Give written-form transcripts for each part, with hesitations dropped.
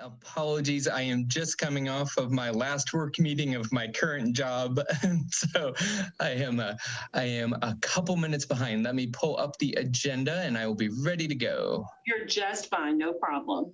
apologies. I am just coming off of my last work meeting of my current job. So I am a couple minutes behind. Let me pull up the agenda and I will be ready to go. You're just fine, no problem.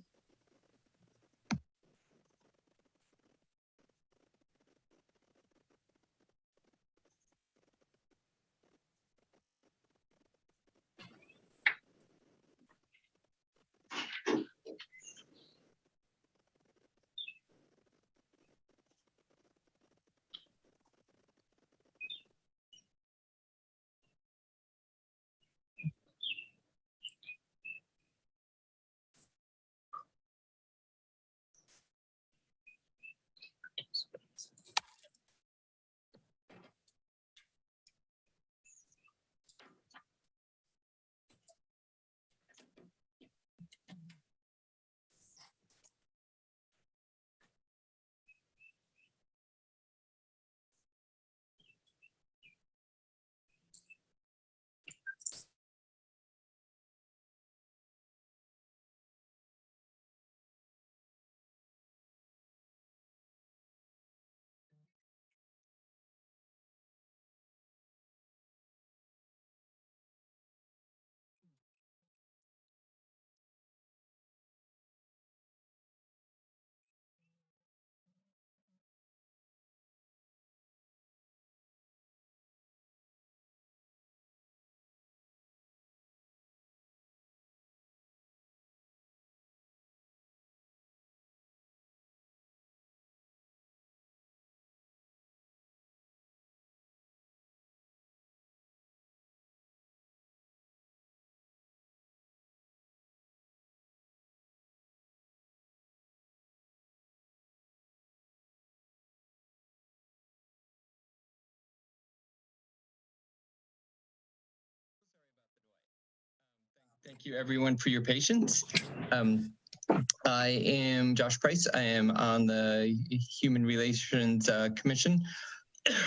Thank you everyone for your patience. I am Josh Price. I am on the Human Relations Commission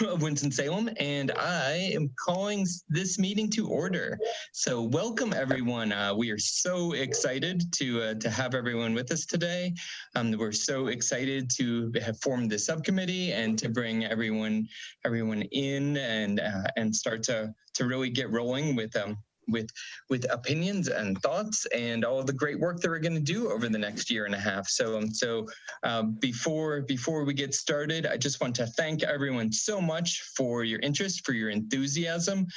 of Winston-Salem, and I am calling this meeting to order. So welcome everyone. We are so excited to have everyone with us today. We're so excited to have formed this subcommittee and to bring everyone in and start to really get rolling with opinions and thoughts and all the great work that we're going to do over the next year and a half. So before we get started, I just want to thank everyone so much for your interest, for your enthusiasm,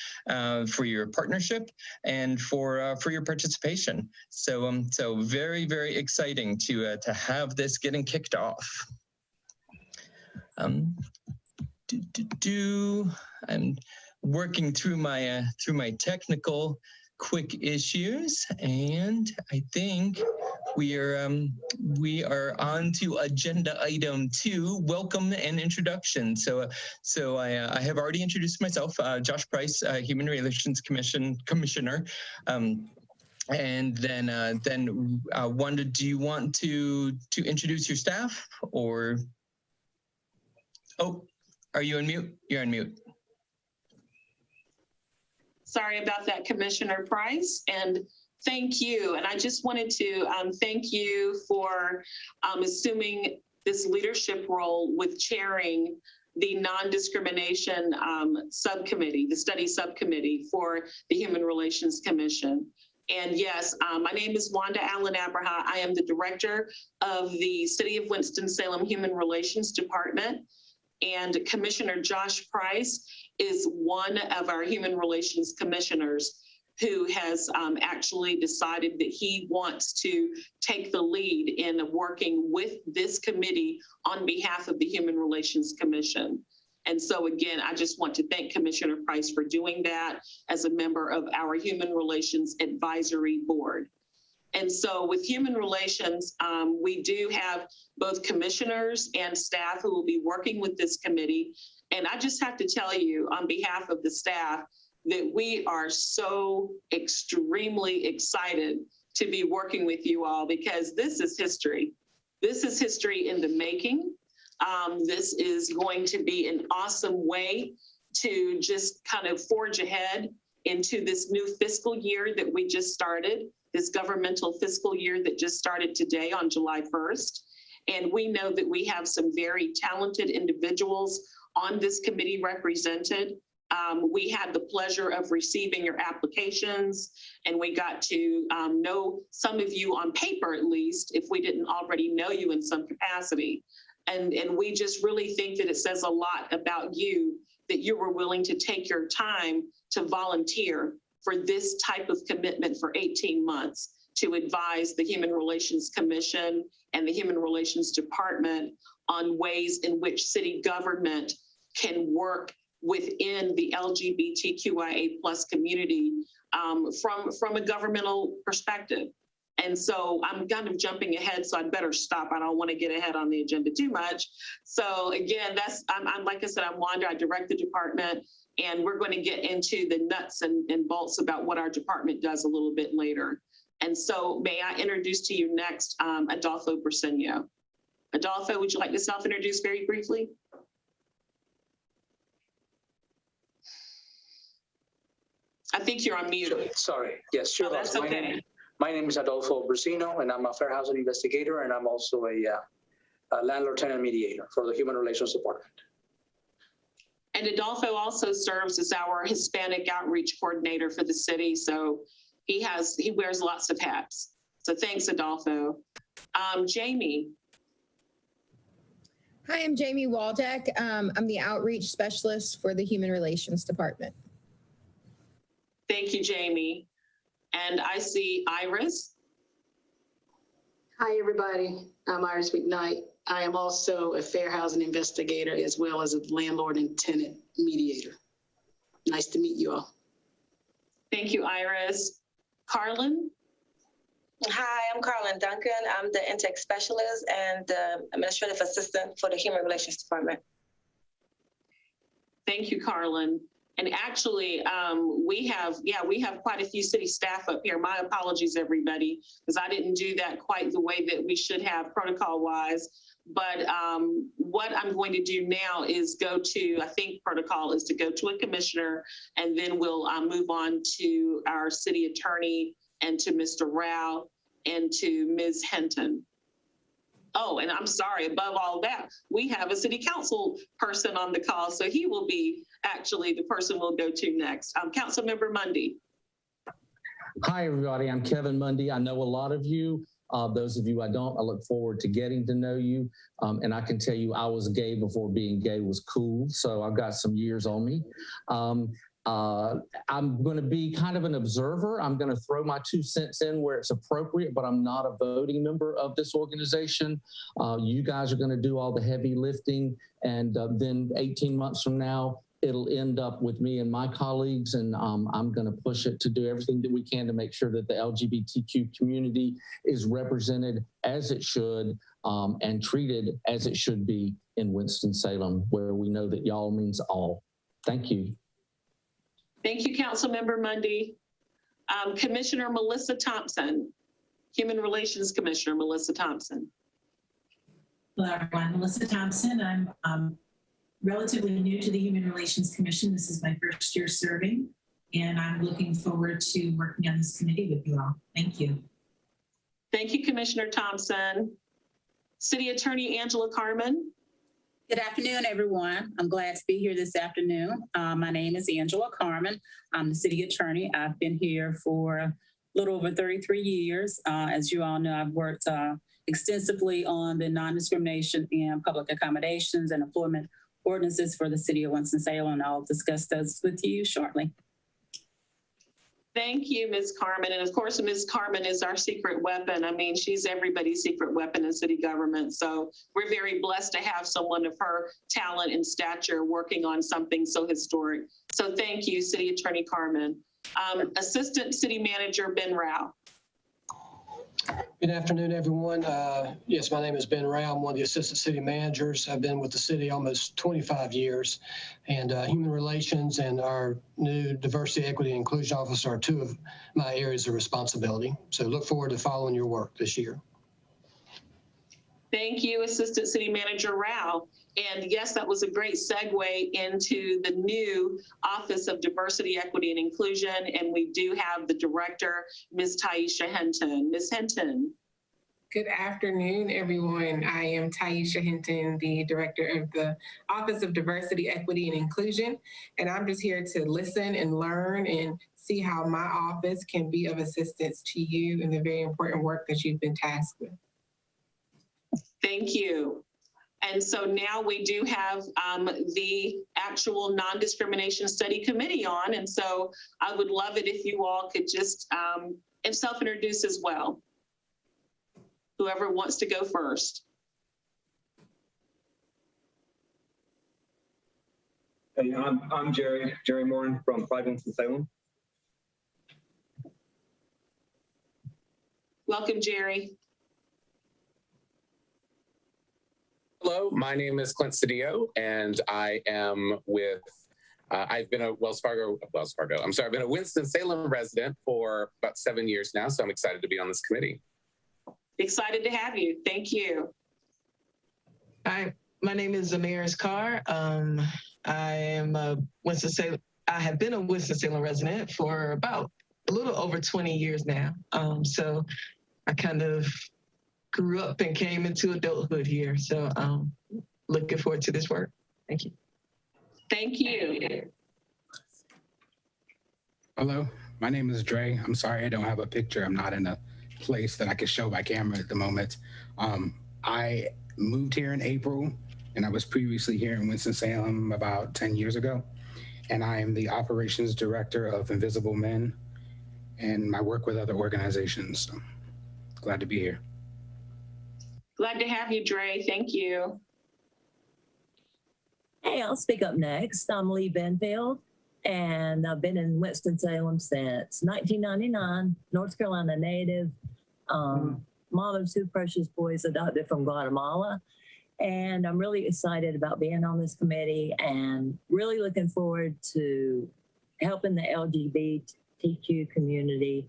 for your partnership, and for your participation. So very, very exciting to have this getting kicked off. I'm working through my technical quick issues, and I think we are on to agenda item 2, welcome and introduction. So I have already introduced myself, Josh Price, Human Relations Commissioner. And then Wanda, do you want to introduce your staff, or? Oh, are you on mute? You're on mute. Sorry about that, Commissioner Price, and thank you. And I just wanted to thank you for assuming this leadership role with chairing the Non-Discrimination Subcommittee, the study subcommittee for the Human Relations Commission. And yes, my name is Wanda Allen Abraha. I am the director of the City of Winston-Salem Human Relations Department. And Commissioner Josh Price is one of our human relations commissioners who has actually decided that he wants to take the lead in working with this committee on behalf of the Human Relations Commission. And so again, I just want to thank Commissioner Price for doing that as a member of our Human Relations Advisory Board. And so with human relations, we do have both commissioners and staff who will be working with this committee. And I just have to tell you on behalf of the staff that we are so extremely excited to be working with you all, because this is history. This is history in the making. This is going to be an awesome way to just kind of forge ahead into this new fiscal year that we just started, this governmental fiscal year that just started today on July 1st. And we know that we have some very talented individuals on this committee represented. We had the pleasure of receiving your applications, and we got to know some of you on paper, at least, if we didn't already know you in some capacity. And we just really think that it says a lot about you that you were willing to take your time to volunteer for this type of commitment for 18 months to advise the Human Relations Commission and the Human Relations Department on ways in which city government can work within the LGBTQIA+ community from a governmental perspective. And so I'm kind of jumping ahead, so I'd better stop. I don't want to get ahead on the agenda too much. So again, I'm like I said, I'm Wanda, I direct the department, and we're going to get into the nuts and bolts about what our department does a little bit later. And so may I introduce to you next, Adolfo Briceño. Adolfo, would you like to self-introduce very briefly? I think you're on mute. Sure. Sorry. Yes, sure. Oh, that's okay. My name is Adolfo Briceño, and I'm a fair housing investigator, and I'm also a landlord-tenant mediator for the Human Relations Department. And Adolfo also serves as our Hispanic outreach coordinator for the city. So he wears lots of hats. So thanks, Adolfo. Jamie. Hi, I'm Jamie Waldeck. I'm the outreach specialist for the Human Relations Department. Thank you, Jamie. And I see Iris. Hi, everybody. I'm Iris McKnight. I am also a fair housing investigator as well as a landlord and tenant mediator. Nice to meet you all. Thank you, Iris. Carlin. Hi, I'm Carlin Duncan. I'm the intake specialist and administrative assistant for the Human Relations Department. Thank you, Carlin. And actually, we have quite a few city staff up here. My apologies, everybody, because I didn't do that quite the way that we should have protocol-wise. But what I'm going to do now is go to, I think protocol is to go to a commissioner, and then we'll move on to our city attorney and to Mr. Rao and to Ms. Hinton. Oh, and I'm sorry, above all that, we have a city council person on the call, so he will be actually the person we'll go to next. Councilmember Mundy. Hi, everybody. I'm Kevin Mundy. I know a lot of you. Those of you I don't, I look forward to getting to know you. And I can tell you I was gay before being gay was cool. So I've got some years on me. I'm going to be kind of an observer. I'm going to throw my 2 cents in where it's appropriate, but I'm not a voting member of this organization. You guys are going to do all the heavy lifting. And then 18 months from now, it'll end up with me and my colleagues, and I'm going to push it to do everything that we can to make sure that the LGBTQ community is represented as it should and treated as it should be in Winston-Salem, where we know that y'all means all. Thank you. Thank you, Councilmember Mundy. Commissioner Melissa Thompson, Human Relations Commissioner Melissa Thompson. Hello, everyone. Melissa Thompson. I'm relatively new to the Human Relations Commission. This is my first year serving, and I'm looking forward to working on this committee with you all. Thank you. Thank you, Commissioner Thompson. City Attorney Angela Carmen. Good afternoon, everyone. I'm glad to be here this afternoon. My name is Angela Carmen. I'm the city attorney. I've been here for a little over 33 years. As you all know, I've worked extensively on the non-discrimination and public accommodations and employment ordinances for the city of Winston-Salem, and I'll discuss those with you shortly. Thank you, Ms. Carmen. And of course, Ms. Carmen is our secret weapon. I mean, she's everybody's secret weapon in city government. So we're very blessed to have someone of her talent and stature working on something so historic. So thank you, City Attorney Carmen. Assistant City Manager Ben Rao. Good afternoon, everyone. Yes, my name is Ben Rao. I'm one of the assistant city managers. I've been with the city almost 25 years, and human relations and our new diversity, equity, and inclusion officer are 2 of my areas of responsibility. So look forward to following your work this year. Thank you, Assistant City Manager Rao. And yes, that was a great segue into the new Office of Diversity, Equity, and Inclusion. And we do have the director, Ms. Taisha Hinton. Ms. Hinton. Good afternoon, everyone. I am Taisha Hinton, the Director of the Office of Diversity, Equity, and Inclusion, and I'm just here to listen and learn and see how my office can be of assistance to you in the very important work that you've been tasked with. Thank you. And so now we do have the actual Non-Discrimination Study Committee on, and so I would love it if you all could just self-introduce as well. Whoever wants to go first. Hey, I'm Jerry Morin from Winston-Salem. Welcome, Jerry. Hello, my name is Clint Cedillo, and I am with, I've been a I've been a Winston-Salem resident for about 7 years now, so I'm excited to be on this committee. Excited to have you. Thank you. Hi, my name is Zamiris Carr. I am a Winston-Salem. I have been a Winston-Salem resident for about a little over 20 years now. So I kind of grew up and came into adulthood here. So looking forward to this work. Thank you. Thank you. Hello, my name is Dre. I'm sorry I don't have a picture. I'm not in a place that I can show by camera at the moment. I moved here in April, and I was previously here in Winston-Salem about 10 years ago. And I am the operations director of Invisible Men, and I work with other organizations. So glad to be here. Glad to have you, Dre. Thank you. Hey, I'll speak up next. I'm Lee Benfield, and I've been in Winston-Salem since 1999, North Carolina native, mom of two precious boys adopted from Guatemala. And I'm really excited about being on this committee and really looking forward to helping the LGBTQ community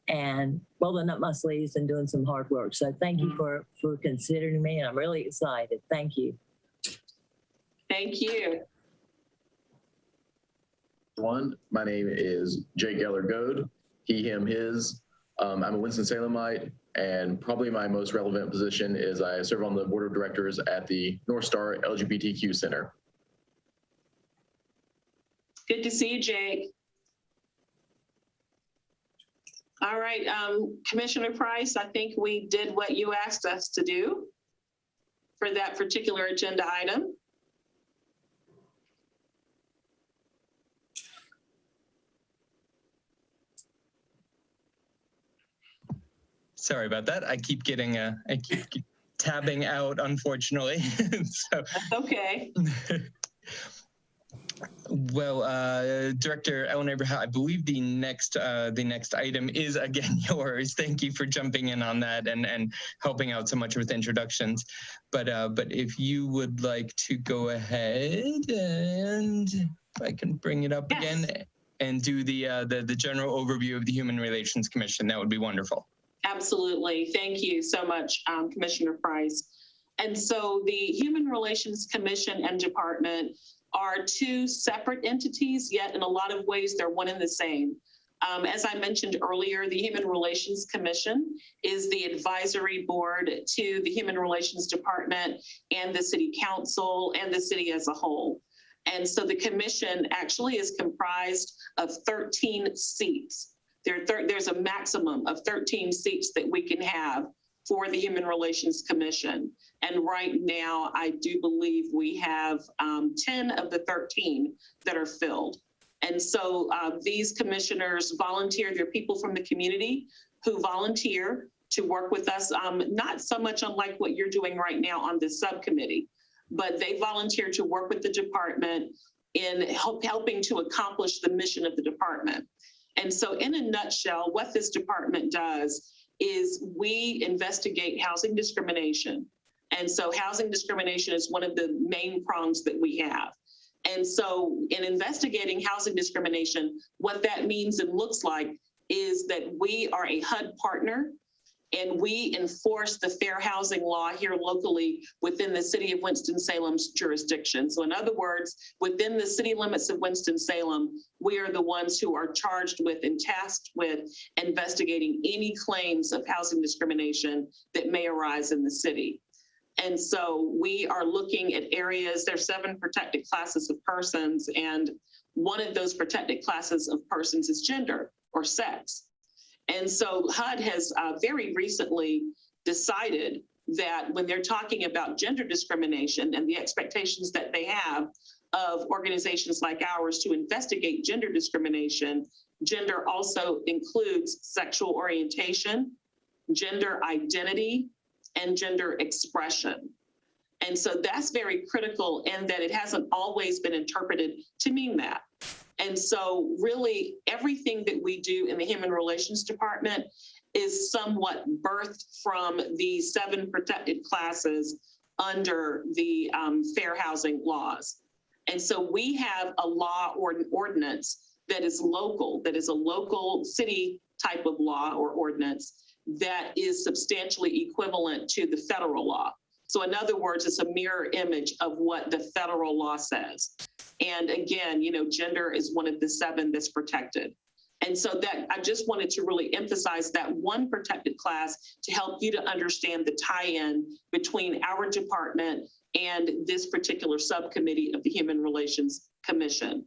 and rolling up my sleeves and doing some hard work. So thank you for considering me, and I'm really excited. Thank you. Thank you. My name is Jake Geller-Goad, he, him, his. I'm a Winston-Salemite, and probably my most relevant position is I serve on the board of directors at the North Star LGBTQ Center. Good to see you, Jake. All right, Commissioner Price, I think we did what you asked us to do for that particular agenda item. Sorry about that. I keep getting I keep tabbing out, unfortunately. So that's okay. Well, Director Ellen Abraham, I believe the next item is again yours. Thank you for jumping in on that and helping out so much with introductions. But if you would like to go ahead, and if I can bring it up again and do the general overview of the Human Relations Commission, that would be wonderful. Absolutely. Thank you so much, Commissioner Price. And so the Human Relations Commission and Department are two separate entities, yet in a lot of ways they're one and the same. As I mentioned earlier, the Human Relations Commission is the advisory board to the Human Relations Department and the City Council and the city as a whole. And so the commission actually is comprised of 13 seats. There's a maximum of 13 seats that we can have for the Human Relations Commission. And right now, I do believe we have 10 of the 13 that are filled. And so these commissioners volunteer. They're people from the community who volunteer to work with us, not so much unlike what you're doing right now on this subcommittee, but they volunteer to work with the department in helping to accomplish the mission of the department. And so in a nutshell, what this department does is we investigate housing discrimination. And so housing discrimination is one of the main prongs that we have. And so in investigating housing discrimination, what that means and looks like is that we are a HUD partner, And we enforce the fair housing law here locally within the city of Winston-Salem's jurisdiction. So in other words, within the city limits of Winston-Salem, we are the ones who are charged with and tasked with investigating any claims of housing discrimination that may arise in the city. And so we are looking at areas, there's 7 protected classes of persons, and one of those protected classes of persons is gender or sex. And so HUD has very recently decided that when they're talking about gender discrimination and the expectations that they have of organizations like ours to investigate gender discrimination, gender also includes sexual orientation, gender identity, and gender expression. And so that's very critical in that it hasn't always been interpreted to mean that. And so really everything that we do in the Human Relations Department is somewhat birthed from the 7 protected classes under the fair housing laws. And so we have a law or an ordinance that is local, that is a local city type of law or ordinance that is substantially equivalent to the federal law. So in other words, it's a mirror image of what the federal law says. And again, you know, gender is one of the 7 that's protected. And so that I just wanted to really emphasize that one protected class to help you to understand the tie-in between our department and this particular subcommittee of the Human Relations Commission.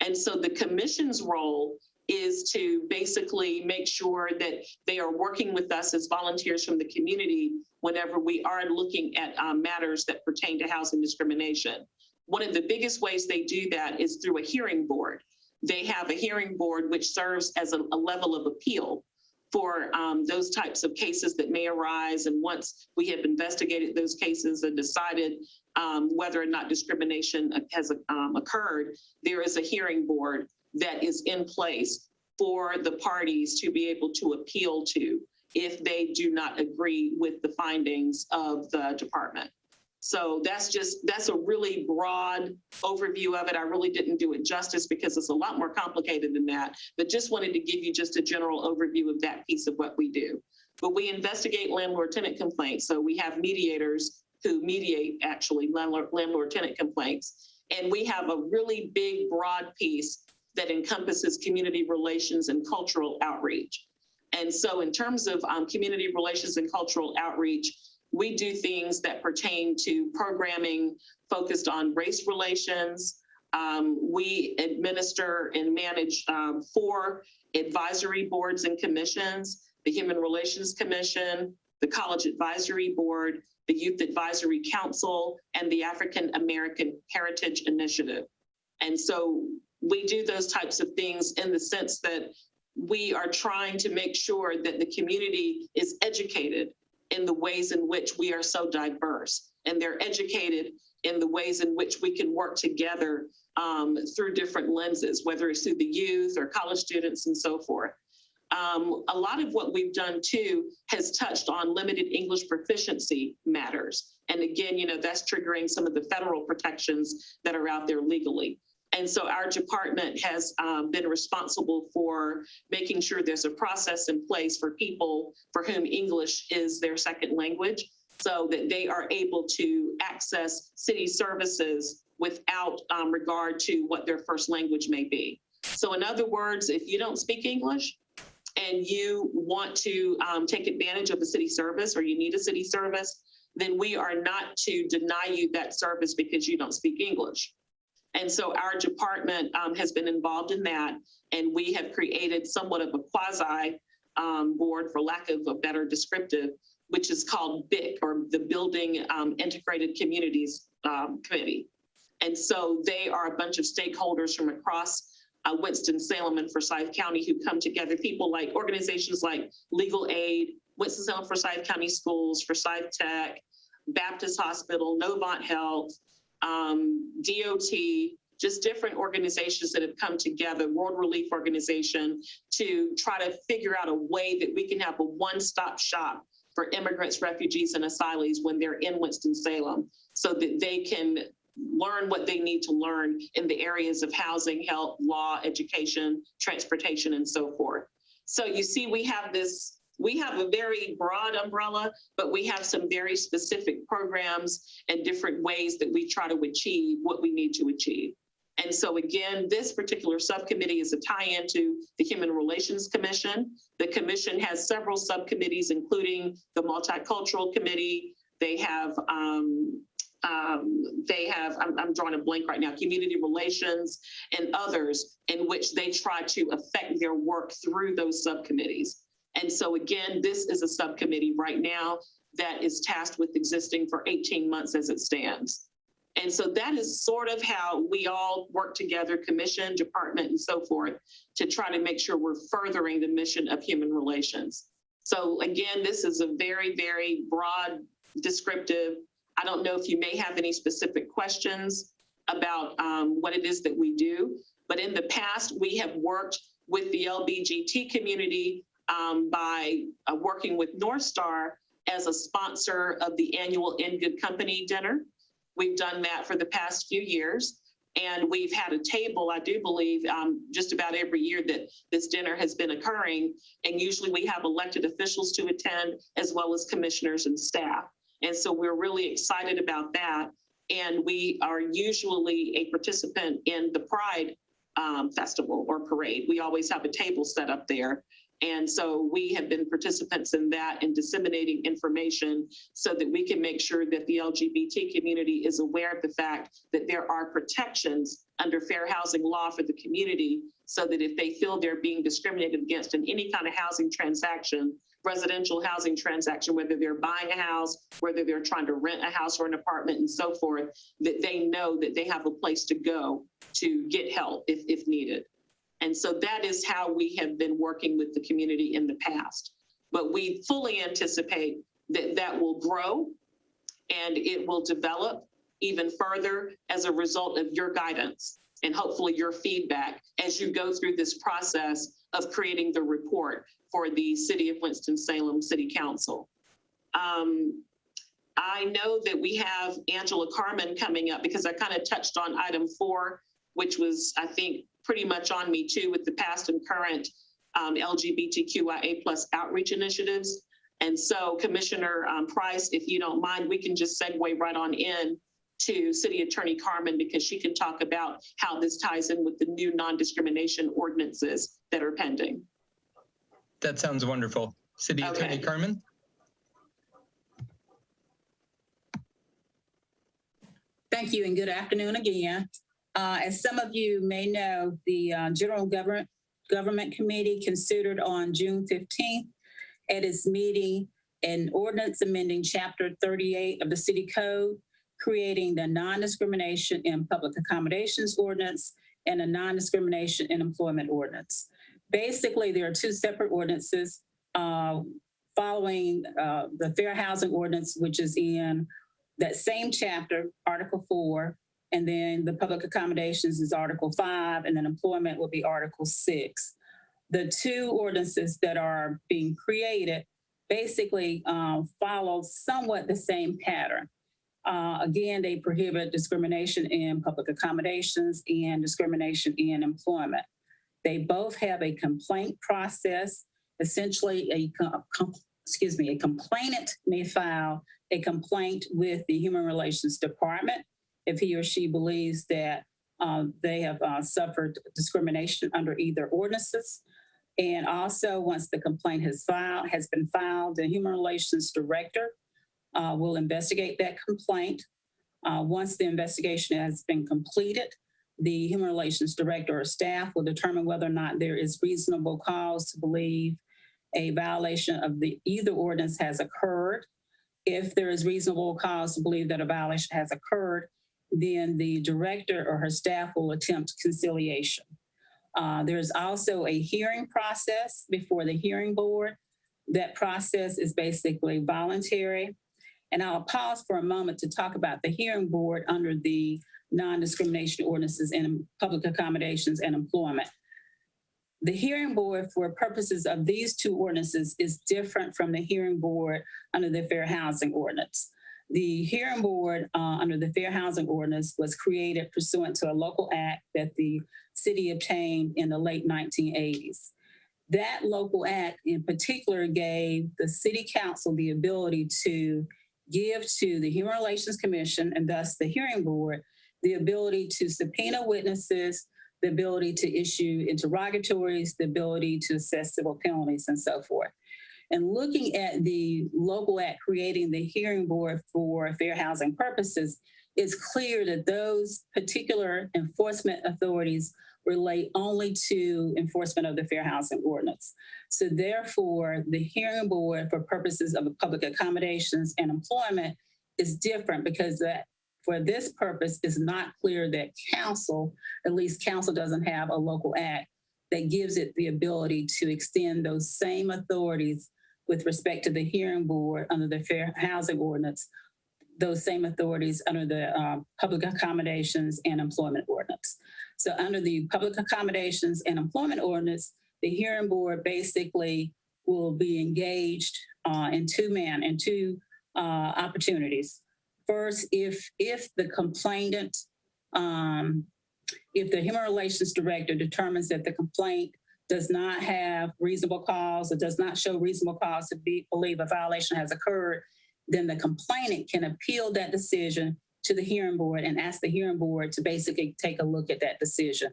And so the commission's role is to basically make sure that they are working with us as volunteers from the community whenever we are looking at matters that pertain to housing discrimination. One of the biggest ways they do that is through a hearing board. They have a hearing board which serves as a level of appeal for those types of cases that may arise. And once we have investigated those cases and decided whether or not discrimination has occurred, there is a hearing board that is in place for the parties to be able to appeal to if they do not agree with the findings of the department. So that's a really broad overview of it. I really didn't do it justice because it's a lot more complicated than that, but just wanted to give you just a general overview of that piece of what we do. But we investigate landlord-tenant complaints. So we have mediators who mediate actually landlord-tenant complaints. And we have a really big, broad piece that encompasses community relations and cultural outreach. And so in terms of community relations and cultural outreach, we do things that pertain to programming focused on race relations. We administer and manage 4 advisory boards and commissions: the Human Relations Commission, the College Advisory Board, the Youth Advisory Council, and the African American Heritage Initiative. And so we do those types of things in the sense that we are trying to make sure that the community is educated in the ways in which we are so diverse, and they're educated in the ways in which we can work together through different lenses, whether it's through the youth or college students and so forth. A lot of what we've done too has touched on limited English proficiency matters. And again, you know, that's triggering some of the federal protections that are out there legally. And so our department has been responsible for making sure there's a process in place for people for whom English is their second language, so that they are able to access city services without regard to what their first language may be. So in other words, if you don't speak English and you want to take advantage of a city service or you need a city service, then we are not to deny you that service because you don't speak English. And so our department has been involved in that, and we have created somewhat of a quasi board, for lack of a better descriptive, which is called BIC, or the Building Integrated Communities Committee. And so they are a bunch of stakeholders from across Winston-Salem and Forsyth County who come together, people like organizations like Legal Aid, Winston-Salem Forsyth County Schools, Forsyth Tech, Baptist Hospital, Novant Health, DOT, just different organizations that have come together, World Relief Organization, to try to figure out a way that we can have a one-stop shop for immigrants, refugees, and asylees when they're in Winston-Salem, so that they can learn what they need to learn in the areas of housing, health, law, education, transportation, and so forth. So you see, we have this we have a very broad umbrella, but we have some very specific programs and different ways that we try to achieve what we need to achieve. And so again, this particular subcommittee is a tie-in to the Human Relations Commission. The commission has several subcommittees, including the Multicultural Committee. They have, I'm drawing a blank right now, Community Relations and others, in which they try to affect their work through those subcommittees. And so again, this is a subcommittee right now that is tasked with existing for 18 months as it stands. And so that is sort of how we all work together, commission, department, and so forth, to try to make sure we're furthering the mission of human relations. So again, this is a very, very broad, descriptive. I don't know if you may have any specific questions about what it is that we do, but in the past, we have worked with the LBGT community by working with North Star as a sponsor of the annual In Good Company dinner. We've done that for the past few years, and we've had a table, I do believe, just about every year that this dinner has been occurring, and usually we have elected officials to attend as well as commissioners and staff. And so we're really excited about that, and we are usually a participant in the Pride Festival or parade. We always have a table set up there. And so we have been participants in that and disseminating information so that we can make sure that the LGBT community is aware of the fact that there are protections under fair housing law for the community, so that if they feel they're being discriminated against in any kind of housing transaction, residential housing transaction, whether they're buying a house, whether they're trying to rent a house or an apartment and so forth, that they know that they have a place to go to get help if needed. And so that is how we have been working with the community in the past. But we fully anticipate that that will grow and it will develop even further as a result of your guidance and hopefully your feedback as you go through this process of creating the report for the City of Winston-Salem City Council. I know that we have Angela Carmen coming up because I kind of touched on item 4, which was, I think, pretty much on me too with the past and current LGBTQIA+ outreach initiatives. And so Commissioner Price, if you don't mind, we can just segue right on in to City Attorney Carmen, because she can talk about how this ties in with the new non-discrimination ordinances that are pending. That sounds wonderful. City Attorney Carmen. Thank you and good afternoon again. As some of you may know, the General Government Committee considered on June 15th at its meeting an ordinance amending Chapter 38 of the City Code, creating the Non-Discrimination in Public Accommodations Ordinance and a Non-Discrimination in Employment Ordinance. Basically, there are two separate ordinances following the Fair Housing Ordinance, which is in that same chapter, Article 4, and then the public accommodations is Article 5, and then employment will be Article 6. The two ordinances that are being created basically follow somewhat the same pattern. Again, they prohibit discrimination in public accommodations and discrimination in employment. They both have a complaint process. Essentially, a complainant may file a complaint with the Human Relations Department if he or she believes that they have suffered discrimination under either ordinances. And also, once the complaint has been filed, the Human Relations Director will investigate that complaint. Once the investigation has been completed, the Human Relations Director or staff will determine whether or not there is reasonable cause to believe a violation of either ordinance has occurred. If there is reasonable cause to believe that a violation has occurred, then the director or her staff will attempt conciliation. There's also a hearing process before the hearing board. That process is basically voluntary. And I'll pause for a moment to talk about the hearing board under the non-discrimination ordinances in public accommodations and employment. The hearing board for purposes of these two ordinances is different from the hearing board under the Fair Housing Ordinance. The hearing board under the Fair Housing Ordinance was created pursuant to a local act that the city obtained in the late 1980s. that local act in particular gave the city council the ability to give to the Human Relations Commission, and thus the hearing board, the ability to subpoena witnesses, the ability to issue interrogatories, the ability to assess civil penalties, and so forth. And looking at the local act creating the hearing board for fair housing purposes, it's clear that those particular enforcement authorities relate only to enforcement of the Fair Housing Ordinance. So therefore, the hearing board for purposes of public accommodations and employment is different, because that for this purpose it's not clear that council, at least council doesn't have a local act that gives it the ability to extend those same authorities with respect to the hearing board under the Fair Housing Ordinance, those same authorities under the Public Accommodations and Employment Ordinance. So under the Public Accommodations and Employment Ordinance, the hearing board basically will be engaged in two opportunities. First, if the complainant, if the Human Relations Director determines that the complaint does not have reasonable cause or does not show reasonable cause to believe a violation has occurred, then the complainant can appeal that decision to the hearing board and ask the hearing board to basically take a look at that decision.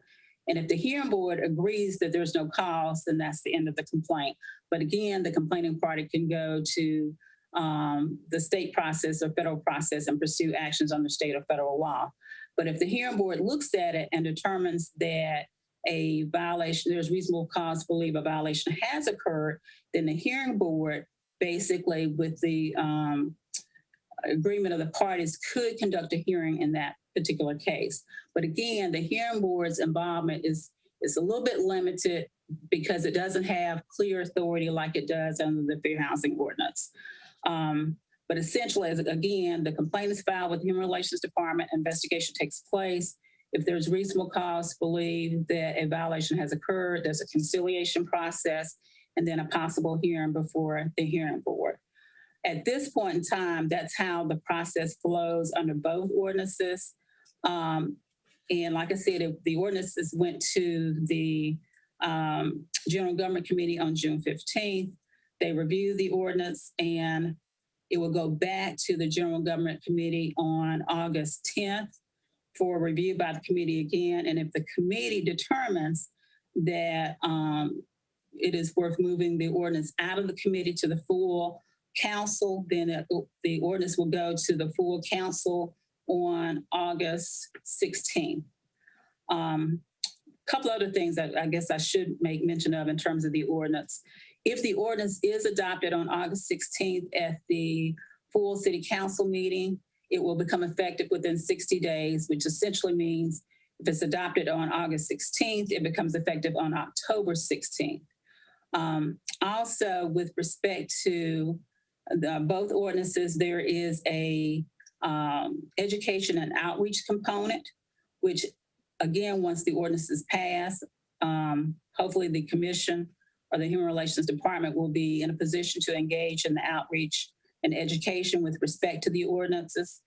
And if the hearing board agrees that there's no cause, then that's the end of the complaint. But again, the complaining party can go to the state process or federal process and pursue actions under state or federal law. But if the hearing board looks at it and determines that a violation, there's reasonable cause to believe a violation has occurred, then the hearing board basically with the agreement of the parties could conduct a hearing in that particular case. But again, the hearing board's involvement is a little bit limited because it doesn't have clear authority like it does under the Fair Housing Ordinance. But essentially, again, the complaint is filed with the Human Relations Department, investigation takes place. If there's reasonable cause to believe that a violation has occurred, there's a conciliation process, and then a possible hearing before the hearing board. At this point in time, that's how the process flows under both ordinances. And like I said, if the ordinances went to the General Government Committee on June 15th. They reviewed the ordinance and it will go back to the General Government Committee on August 10th for review by the committee again. And if the committee determines that it is worth moving the ordinance out of the committee to the full council, then the ordinance will go to the full council on August 16th. Couple other things that I guess I should make mention of in terms of the ordinance. If the ordinance is adopted on August 16th at the full city council meeting, it will become effective within 60 days, which essentially means if it's adopted on August 16th, it becomes effective on October 16th. Also, with respect to both ordinances, there is a education and outreach component, which again, once the ordinance is passed, hopefully the commission or the Human Relations Department will be in a position to engage in the outreach and education with respect to the ordinances.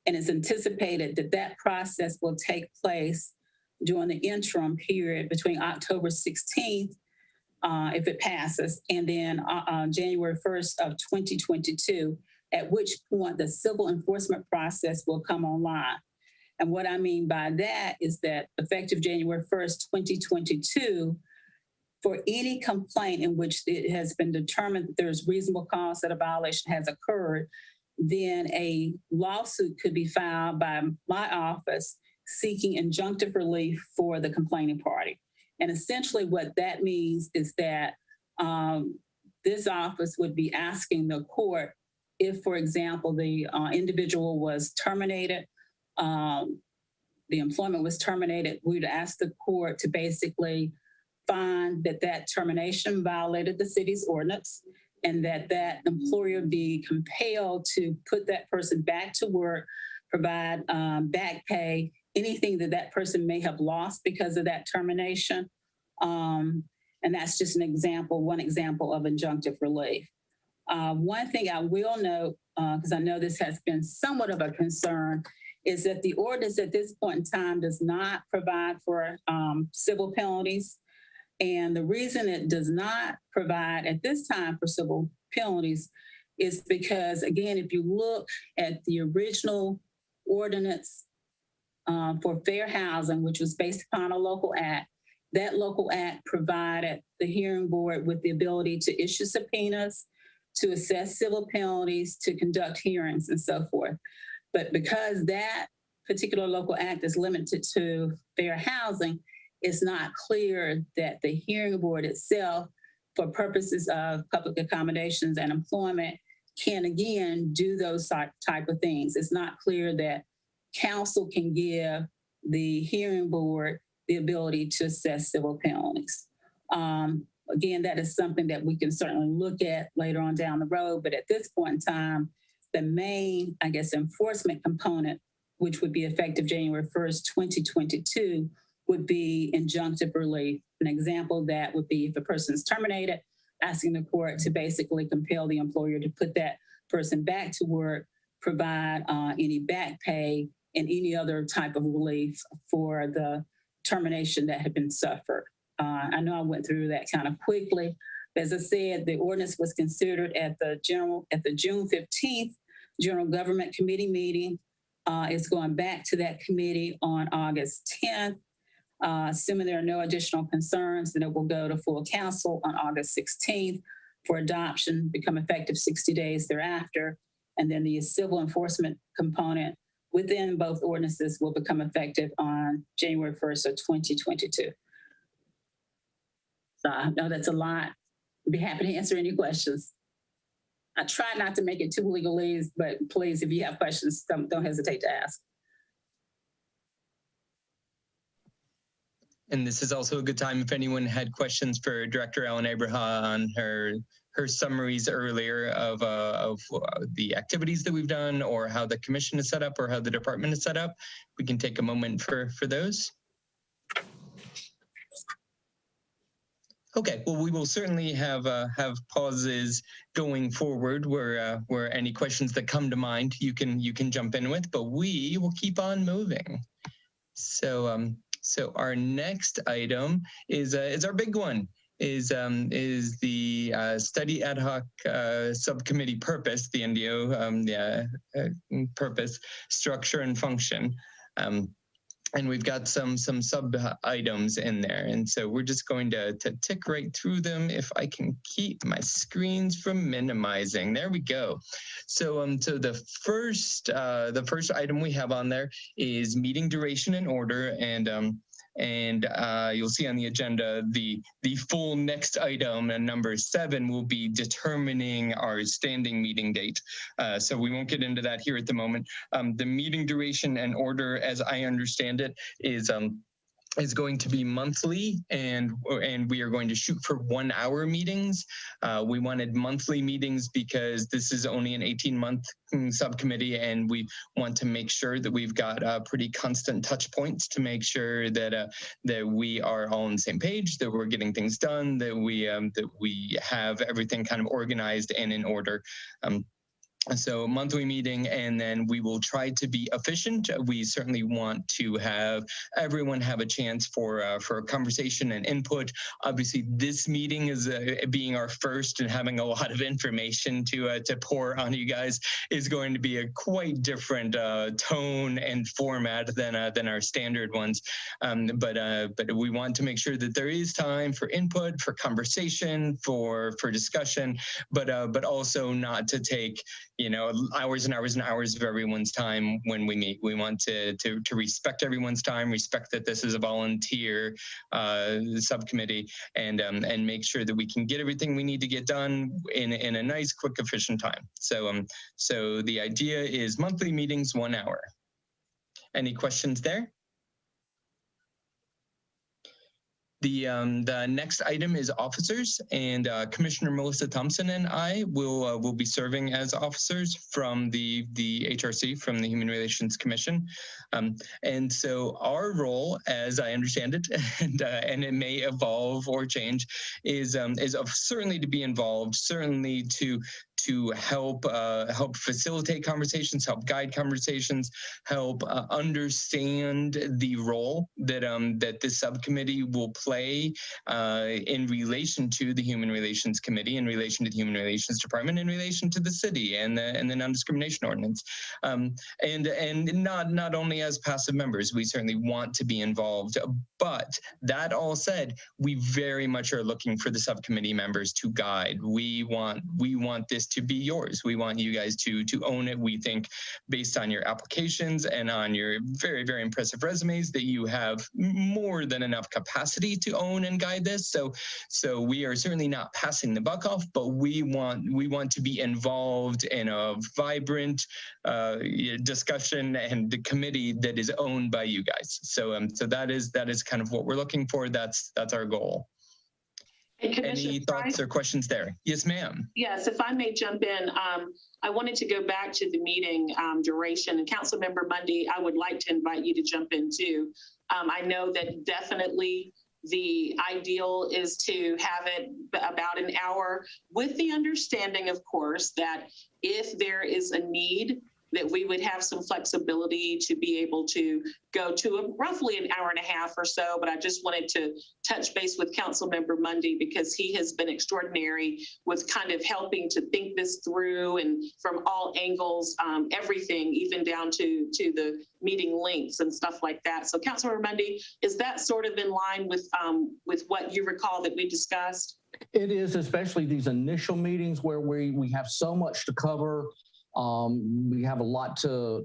And it's anticipated that that process will take place during the interim period between October 16th, if it passes, and then January 1st of 2022, at which point the civil enforcement process will come online. And what I mean by that is that effective January 1st, 2022, for any complaint in which it has been determined that there's reasonable cause that a violation has occurred, then a lawsuit could be filed by my office seeking injunctive relief for the complaining party. And essentially what that means is that this office would be asking the court if, for example, the individual was terminated, the employment was terminated, we'd ask the court to basically find that that termination violated the city's ordinance and that that employer be compelled to put that person back to work, provide back pay, anything that that person may have lost because of that termination. And that's just an example, one example of injunctive relief. One thing I will note, because I know this has been somewhat of a concern, is that the ordinance at this point in time does not provide for civil penalties. And the reason it does not provide at this time for civil penalties is because, again, if you look at the original ordinance for fair housing, which was based upon a local act, that local act provided the hearing board with the ability to issue subpoenas, to assess civil penalties, to conduct hearings and so forth. But because that particular local act is limited to fair housing, it's not clear that the hearing board itself, for purposes of public accommodations and employment, can again do those type of things. It's not clear that council can give the hearing board the ability to assess civil penalties. Again, that is something that we can certainly look at later on down the road, but at this point in time, the main, I guess, enforcement component, which would be effective January 1st, 2022, would be injunctive relief. An example of that would be if a person is terminated, asking the court to basically compel the employer to put that person back to work, provide any back pay and any other type of relief for the termination that had been suffered. I know I went through that kind of quickly. As I said, the ordinance was considered at the June 15th General Government Committee meeting. It's going back to that committee on August 10th. Assuming there are no additional concerns, then it will go to full council on August 16th for adoption, become effective 60 days thereafter. And then the civil enforcement component within both ordinances will become effective on January 1st of 2022. So I know that's a lot. I'd be happy to answer any questions. I try not to make it too legalese, but please, if you have questions, don't hesitate to ask. And this is also a good time if anyone had questions for Director Ellen Abraha on her summaries earlier of the activities that we've done, or how the commission is set up, or how the department is set up. We can take a moment for those. Okay, well, we will certainly have pauses going forward where any questions that come to mind you can jump in with, but we will keep on moving. So our next item is our big one, is the study ad hoc subcommittee purpose, the NDO purpose, structure and function. And we've got some sub items in there. And so we're just going to tick right through them if I can keep my screens from minimizing. There we go. So the first item we have on there is meeting duration and order, and you'll see on the agenda the full next item, and number 7 will be determining our standing meeting date. So we won't get into that here at the moment. The meeting duration and order, as I understand it, is going to be monthly, and we are going to shoot for 1-hour meetings. We wanted monthly meetings because this is only an 18-month subcommittee, and we want to make sure that we've got pretty constant touch points to make sure that we are all on the same page, that we're getting things done, that we have everything kind of organized and in order. So monthly meeting, and then we will try to be efficient. We certainly want to have everyone have a chance for a conversation and input. Obviously, this meeting is being our first and having a lot of information to pour on you guys is going to be a quite different tone and format than our standard ones. But we want to make sure that there is time for input, for conversation, for discussion, but also not to take hours and hours and hours of everyone's time when we meet. We want to respect everyone's time, respect that this is a volunteer subcommittee, and make sure that we can get everything we need to get done in a nice, quick, efficient time. So the idea is monthly meetings, 1 hour. Any questions there? The next item is officers, and Commissioner Melissa Thompson and I will be serving as officers from the HRC, from the Human Relations Commission. And so our role, as I understand it, and it may evolve or change, is certainly to be involved, certainly to to help facilitate conversations, help guide conversations, help understand the role that that this subcommittee will play in relation to the Human Relations Committee, in relation to the Human Relations Department, in relation to the city and the non-discrimination ordinance, and not only as passive members. We certainly want to be involved, but that all said, we very much are looking for the subcommittee members to guide. We want this to be yours. We want you guys to own it. We think, based on your applications and on your very, very impressive resumes, that you have more than enough capacity to own and guide this. So we are certainly not passing the buck off, but we want to be involved in a vibrant discussion and committee that is owned by you guys. So that is kind of what we're looking for. That's our goal. Any thoughts or questions there? Yes, ma'am. Yes, if I may jump in, I wanted to go back to the meeting duration. And Councilmember Mundy, I would like to invite you to jump in too. I know that definitely the ideal is to have it about an hour, with the understanding, of course, that if there is a need, that we would have some flexibility to be able to go to roughly an hour and a half or so. But I just wanted to touch base with Councilmember Mundy, because he has been extraordinary with kind of helping to think this through, and from all angles, everything, even down to the meeting links and stuff like that. So Councilmember Mundy, is that sort of in line with what you recall that we discussed? It is, especially these initial meetings where we have so much to cover. We have a lot to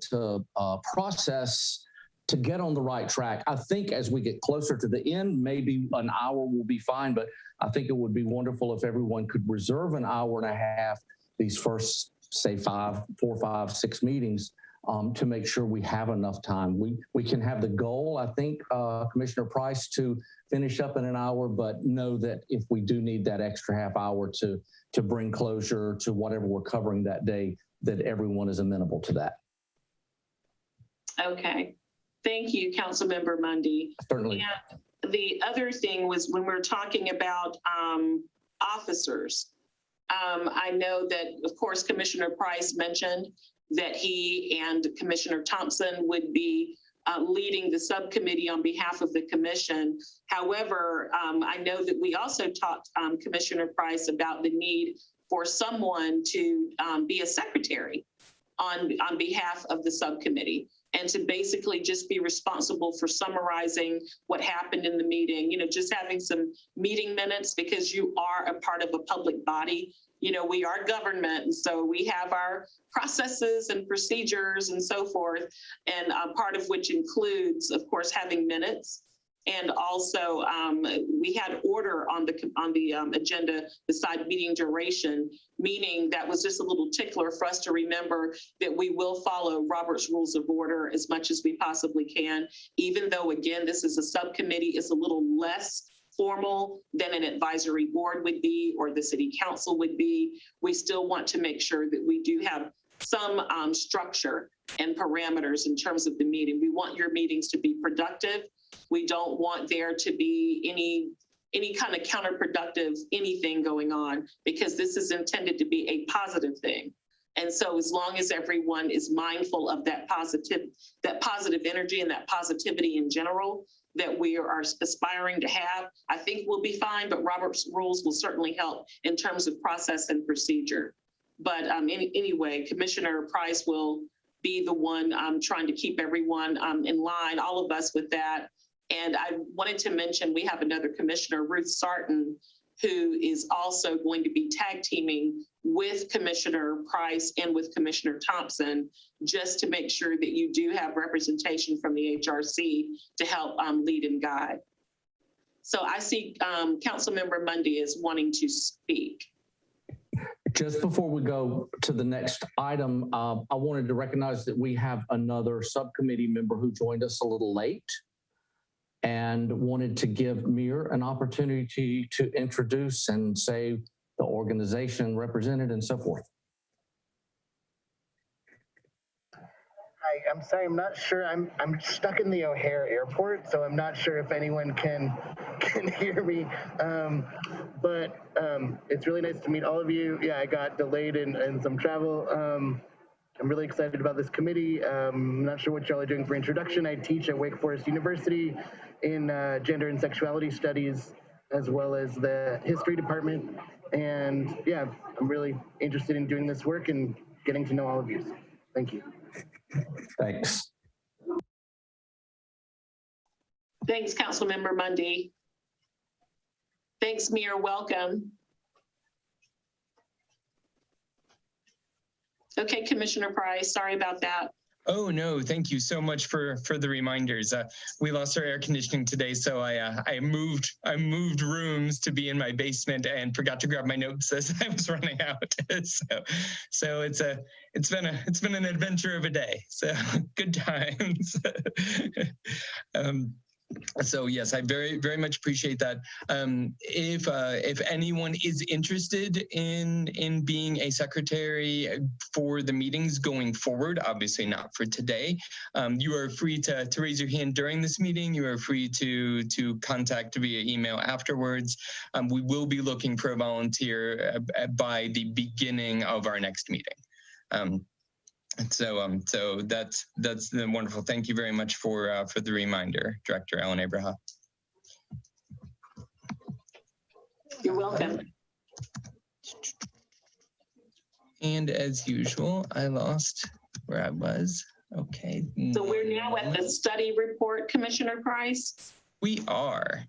process to get on the right track. I think as we get closer to the end, maybe an hour will be fine, but I think it would be wonderful if everyone could reserve an hour and a half, these first, say, 4, 5, 6 meetings, to make sure we have enough time. We can have the goal, I think, Commissioner Price, to finish up in an hour, but know that if we do need that extra half hour to bring closure to whatever we're covering that day, that everyone is amenable to that. Okay. Thank you, Councilmember Mundy. Certainly. And the other thing was, when we're talking about officers, I know that, of course, Commissioner Price mentioned that he and Commissioner Thompson would be leading the subcommittee on behalf of the commission. However, I know that we also talked, Commissioner Price, about the need for someone to be a secretary on behalf of the subcommittee, and to basically just be responsible for summarizing what happened in the meeting, just having some meeting minutes, because you are a part of a public body. We are government, and so we have our processes and procedures and so forth, and part of which includes, of course, having minutes. And also, we had order on the agenda beside meeting duration, meaning that was just a little tickler for us to remember that we will follow Robert's Rules of Order as much as we possibly can. Even though, again, this is a subcommittee, it's a little less formal than an advisory board would be, or the city council would be. We still want to make sure that we do have some structure and parameters in terms of the meeting. We want your meetings to be productive. We don't want there to be any kind of counterproductive anything going on, because this is intended to be a positive thing. And so as long as everyone is mindful of that positive energy and that positivity in general that we are aspiring to have, I think we'll be fine. But Robert's rules will certainly help in terms of process and procedure. But anyway, Commissioner Price will be the one trying to keep everyone in line, all of us, with that. And I wanted to mention, we have another commissioner, Ruth Sarton, who is also going to be tag teaming with Commissioner Price and with Commissioner Thompson, just to make sure that you do have representation from the HRC to help lead and guide. So I see Councilmember Mundy is wanting to speak. Just before we go to the next item, I wanted to recognize that we have another subcommittee member who joined us a little late, and wanted to give Mir an opportunity to introduce and say the organization represented and so forth. Hi, Hi, I'm sorry, I'm not sure. I'm stuck in the O'Hare airport, so I'm not sure if anyone can hear me. But it's really nice to meet all of you. Yeah, I got delayed in some travel. I'm really excited about this committee. I'm not sure what y'all are doing for introduction. I teach at Wake Forest University in gender and sexuality studies, as well as the history department. And yeah, I'm really interested in doing this work and getting to know all of you. So, thank you. Thanks. Thanks, Councilmember Mundy. Thanks, Mayor. Welcome. Okay, Commissioner Price, sorry about that. Oh no, thank you so much for the reminders. We lost our air conditioning today, so I moved rooms to be in my basement and forgot to grab my notes as I was running out. So it's been an adventure of a day. So good times. So yes, I very much appreciate that. If anyone is interested in being a secretary for the meetings going forward, obviously not for today, you are free to raise your hand during this meeting. You are free to contact via email afterwards. We will be looking for a volunteer by the beginning of our next meeting. So that's wonderful. Thank you very much for the reminder, Director Ellen Abraham. You're welcome. And as usual, I lost where I was. Okay. So we're now at the study report, Commissioner Price. We are,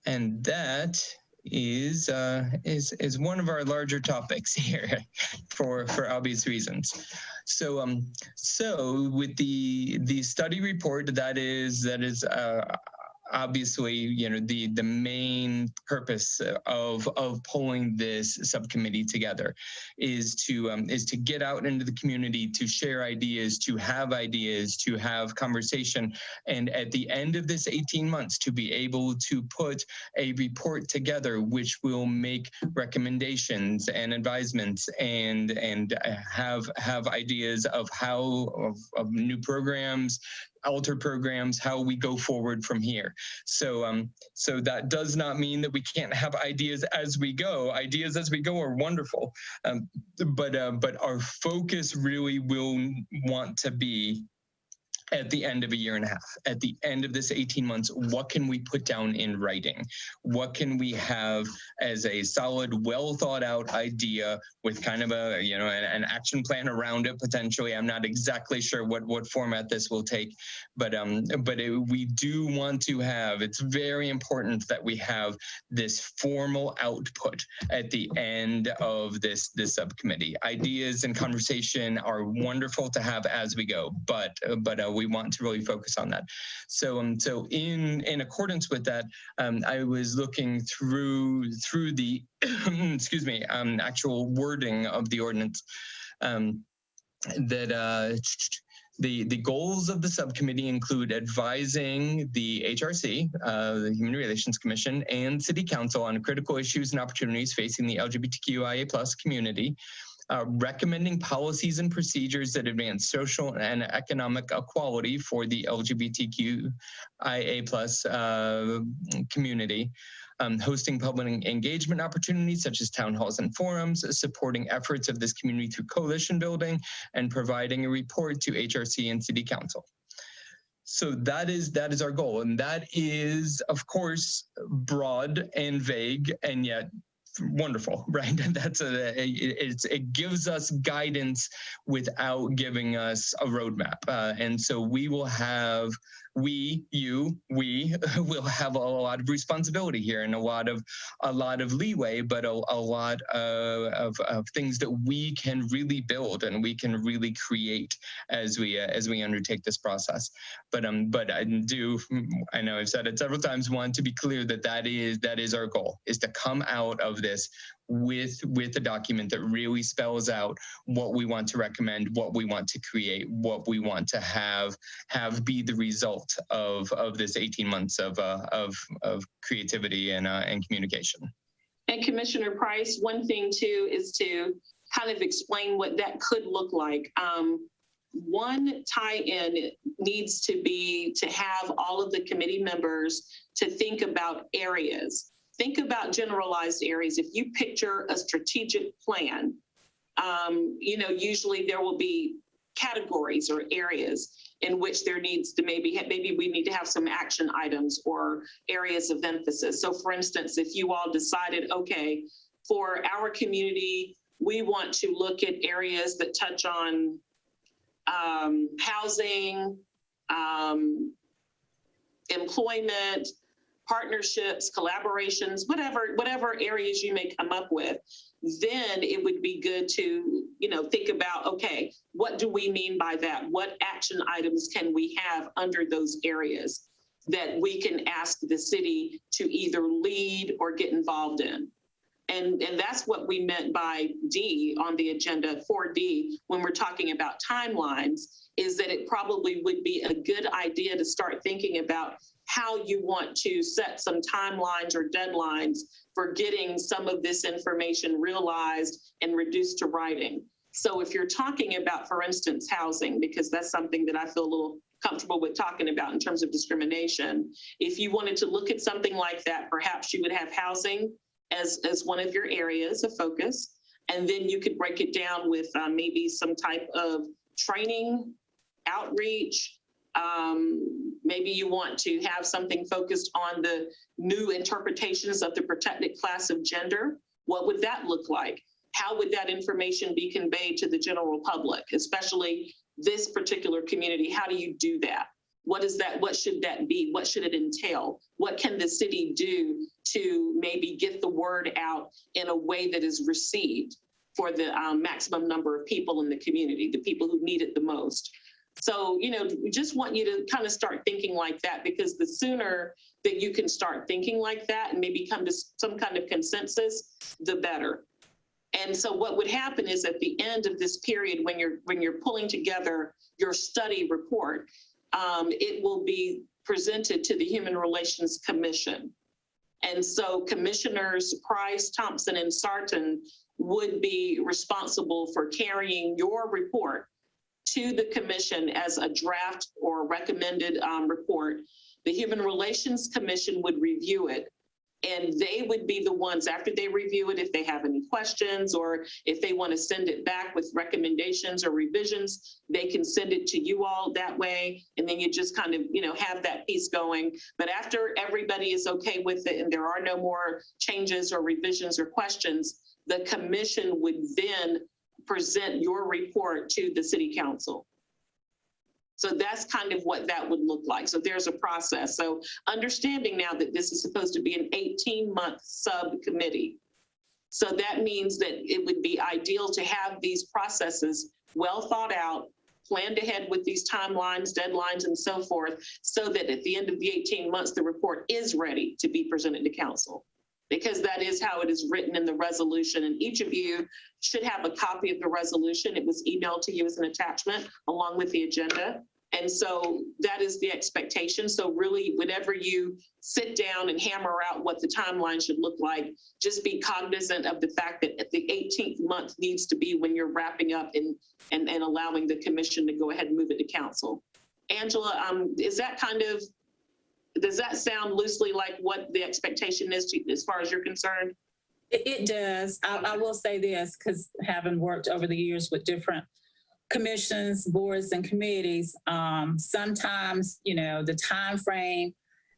and that is one of our larger topics here for obvious reasons. So with the study report, that is obviously, you know, the main purpose of pulling this subcommittee together is to get out into the community, to share ideas, to have conversation, and at the end of this 18 months to be able to put a report together which will make recommendations and advisements and have ideas of how of new programs, alter programs, how we go forward from here. So that does not mean that we can't have ideas as we go. Ideas as we go are wonderful, but our focus really will want to be at the end of a year and a half, at the end of this 18 months, what can we put down in writing? What can we have as a solid, well thought out idea with kind of a, you know, an action plan around it potentially? I'm not exactly sure what format this will take, but we do want to have, it's very important that we have this formal output at the end of this subcommittee. Ideas and conversation are wonderful to have as we go, but we want to really focus on that. So in accordance with that, I was looking through the excuse me, actual wording of the ordinance, that the goals of the subcommittee include advising the HRC, the Human Relations Commission, and City Council on critical issues and opportunities facing the LGBTQIA+ community, recommending policies and procedures that advance social and economic equality for the LGBTQIA+ community, hosting public engagement opportunities such as town halls and forums, supporting efforts of this community through coalition building, and providing a report to HRC and City Council. So that is our goal, and that is, of course, broad and vague, and yet wonderful, right? It gives us guidance without giving us a roadmap, and so we will have we will have a lot of responsibility here and a lot of leeway, but a lot of things that we can really build and we can really create as we undertake this process. But I know I've said it several times, want to be clear that is our goal, is to come out of this with a document that really spells out what we want to recommend, what we want to create, what we want to have be the result of this 18 months of creativity and communication. And Commissioner Price, one thing too is to kind of explain what that could look like. one tie-in needs to be to have all of the committee members to think about areas. Think about generalized areas. If you picture a strategic plan, usually there will be categories or areas in which there needs to maybe we need to have some action items or areas of emphasis. So for instance, if you all decided, okay, for our community, we want to look at areas that touch on housing, employment, partnerships, collaborations, whatever areas you may come up with, then it would be good to, think about, okay, what do we mean by that? What action items can we have under those areas that we can ask the city to either lead or get involved in? And that's what we meant by D on the agenda, 4D, when we're talking about timelines, is that it probably would be a good idea to start thinking about how you want to set some timelines or deadlines for getting some of this information realized and reduced to writing. So if you're talking about, for instance, housing, because that's something that I feel a little comfortable with talking about in terms of discrimination, if you wanted to look at something like that, perhaps you would have housing as one of your areas of focus. And then you could break it down with maybe some type of training, outreach. Maybe you want to have something focused on the new interpretations of the protected class of gender. What would that look like? How would that information be conveyed to the general public, especially this particular community? How do you do that? What is that? What should that be? What should it entail? What can the city do to maybe get the word out in a way that is received for the maximum number of people in the community, the people who need it the most? So, we just want you to kind of start thinking like that, because the sooner that you can start thinking like that and maybe come to some kind of consensus, the better. And so what would happen is at the end of this period, when you're pulling together your study report, it will be presented to the Human Relations Commission. And so Commissioners Price, Thompson, and Sarton would be responsible for carrying your report to the commission as a draft or recommended report. The Human Relations Commission would review it, and they would be the ones, after they review it, if they have any questions or if they want to send it back with recommendations or revisions, they can send it to you all that way. And then you just kind of, have that piece going. But after everybody is okay with it and there are no more changes or revisions or questions, the commission would then present your report to the city council. So that's kind of what that would look like. So there's a process. So understanding now that this is supposed to be an 18-month subcommittee. So that means that it would be ideal to have these processes well thought out, planned ahead with these timelines, deadlines, and so forth, so that at the end of the 18 months, the report is ready to be presented to council. Because that is how it is written in the resolution. And each of you should have a copy of the resolution. It was emailed to you as an attachment along with the agenda. And so that is the expectation. So really, whenever you sit down and hammer out what the timeline should look like, just be cognizant of the fact that at the 18th month needs to be when you're wrapping up and allowing the commission to go ahead and move it to council. Angela, is that does that sound loosely like what the expectation is as far as you're concerned? It does. I will say this, because having worked over the years with different commissions, boards, and committees, sometimes, the time frame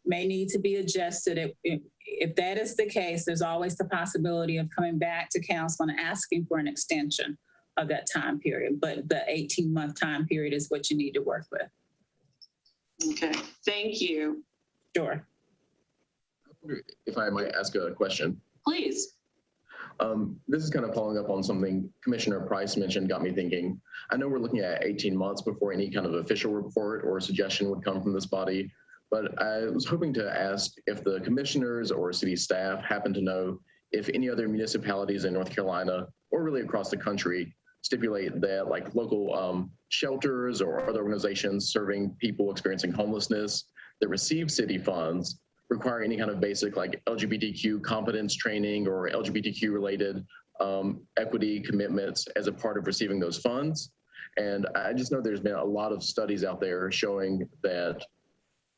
may need to be adjusted. If that is the case, there's always the possibility of coming back to council and asking for an extension of that time period. But the 18-month time period is what you need to work with. Okay, thank you. Sure. I wonder if I might ask a question. Please. This is kind of following up on something Commissioner Price mentioned, got me thinking. I know we're looking at 18 months before any kind of official report or suggestion would come from this body, but I was hoping to ask if the commissioners or city staff happen to know if any other municipalities in North Carolina or really across the country stipulate that like local shelters or other organizations serving people experiencing homelessness that receive city funds require any kind of basic like LGBTQ competence training or LGBTQ related equity commitments as a part of receiving those funds. And I just know there's been a lot of studies out there showing that,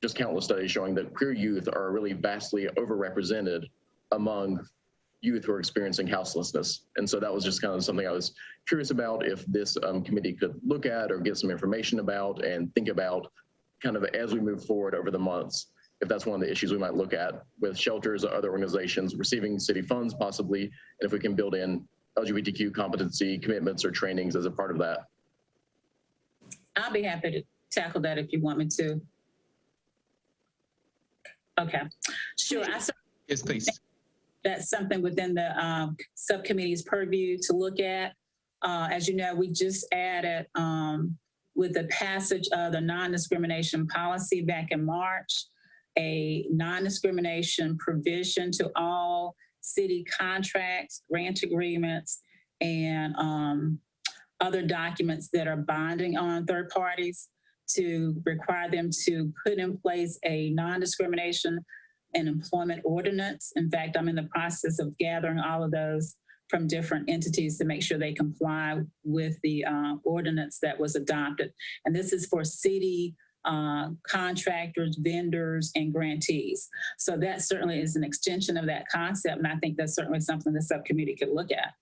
just countless studies showing that queer youth are really vastly overrepresented among youth who are experiencing houselessness. And so that was just kind of something I was curious about, if this committee could look at or get some information about and think about kind of as we move forward over the months, if that's one of the issues we might look at with shelters or other organizations receiving city funds possibly, and if we can build in LGBTQ competency commitments or trainings as a part of that. I'll be happy to tackle that if you want me to. Okay, sure. Yes, please. That's something within the subcommittee's purview to look at. As you know, we just added with the passage of the non-discrimination policy back in March, a non-discrimination provision to all city contracts, grant agreements, and other documents that are binding on third parties, to require them to put in place a non-discrimination and employment ordinance. In fact, I'm in the process of gathering all of those from different entities to make sure they comply with the ordinance that was adopted. And this is for city contractors, vendors, and grantees. So that certainly is an extension of that concept. And I think that's certainly something the subcommittee could look at.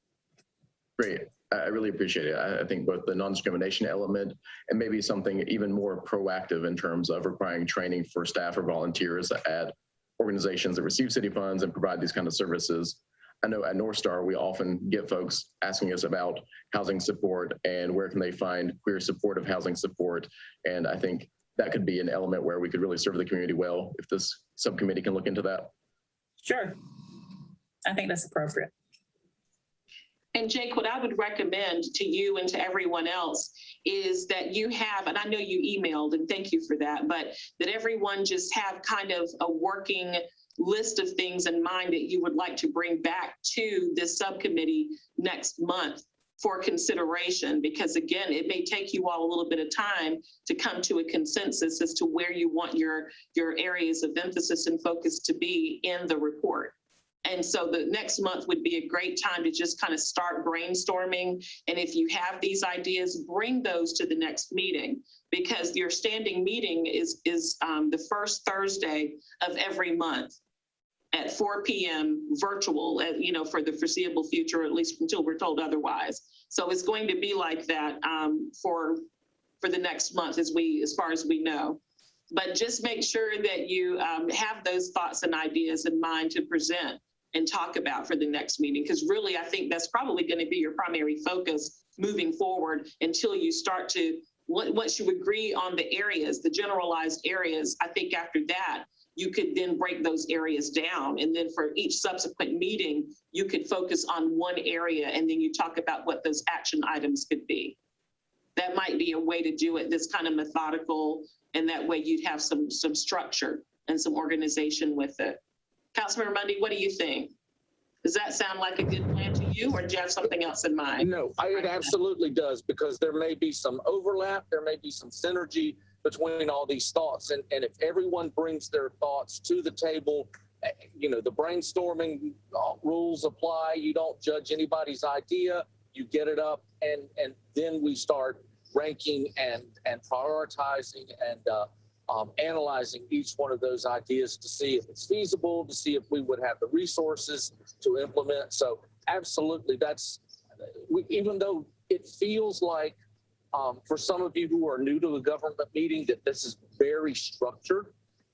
Great. I really appreciate it. I think both the non-discrimination element and maybe something even more proactive in terms of requiring training for staff or volunteers at organizations that receive city funds and provide these kind of services. I know at North Star, we often get folks asking us about housing support and where can they find queer supportive housing support. And I think that could be an element where we could really serve the community well if this subcommittee can look into that. Sure. I think that's appropriate. And Jake, what I would recommend to you and to everyone else is that you have, and I know you emailed, and thank you for that, but that everyone just have kind of a working list of things in mind that you would like to bring back to this subcommittee next month for consideration, because again, it may take you all a little bit of time to come to a consensus as to where you want your areas of emphasis and focus to be in the report. And so the next month would be a great time to just kind of start brainstorming. And if you have these ideas, bring those to the next meeting, because your standing meeting is the first Thursday of every month at 4 p.m. virtual, for the foreseeable future, at least until we're told otherwise. So it's going to be like that for the next month as far as we know. But just make sure that you have those thoughts and ideas in mind to present and talk about for the next meeting, because really, I think that's probably going to be your primary focus moving forward until you start to, once you agree on the areas, the generalized areas, I think after that, you could then break those areas down. And then for each subsequent meeting, you could focus on one area and then you talk about what those action items could be. That might be a way to do it, this kind of methodical, and that way you'd have some structure and some organization with it. Councilmember Mundy, what do you think? Does that sound like a good plan to you, or do you have something else in mind? No, it absolutely does, because there may be some overlap, there may be some synergy between all these thoughts. And if everyone brings their thoughts to the table, the brainstorming rules apply. You don't judge anybody's idea, you get it up, and then we start ranking and prioritizing and analyzing each one of those ideas to see if it's feasible, to see if we would have the resources to implement. So absolutely, even though it feels like for some of you who are new to a government meeting that this is very structured,